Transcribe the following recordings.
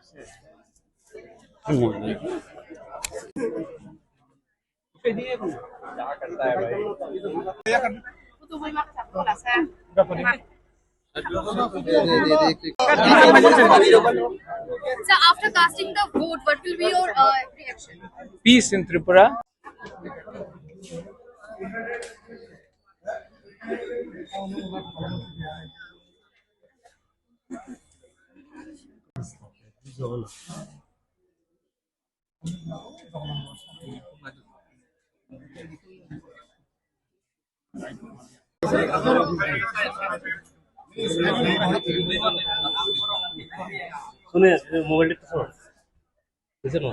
So after casting the vote, what will be your reaction? Peace in Tripura. শুনে মোবাইলটা তো বুঝছেন না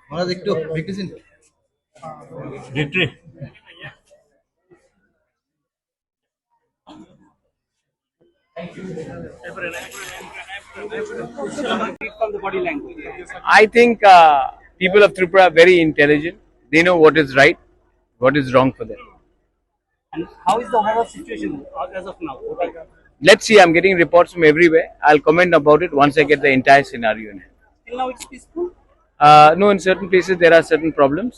মহারাজ একটু দেখতেছেন victory I think people of Tripura are very intelligent. They know what is right, what is wrong for them. And how is the overall situation as of now? Okay. Let's see, I'm getting reports from everywhere. I'll comment about it once I get the entire scenario in hand. Till now it's peaceful. No, in certain places there are certain problems.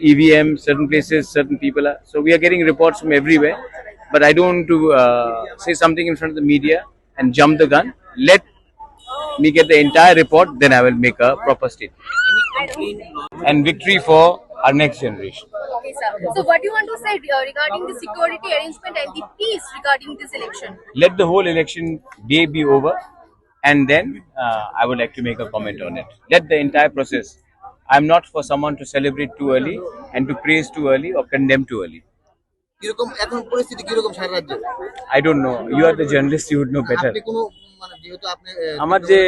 EVM, certain places, certain people are. So we are getting reports from everywhere. But I don't want to say something in front of the media and jump the gun. Let me get the entire report, then I will make a proper statement. And victory for our next generation. Okay, sir. So what do you want to say regarding the security arrangement and the peace regarding this election? Let the whole election day be over, and then I would like to make a comment on it. Let the entire process. I'm not for someone to celebrate too early and to praise too early or condemn too early. কিরকম এখন পরিস্থিতি কিরকম সারা রাজ্যে? I don't know. You are the journalist. You would know better. আপনি কোনো মানে যেহেতু আপনি আমার যে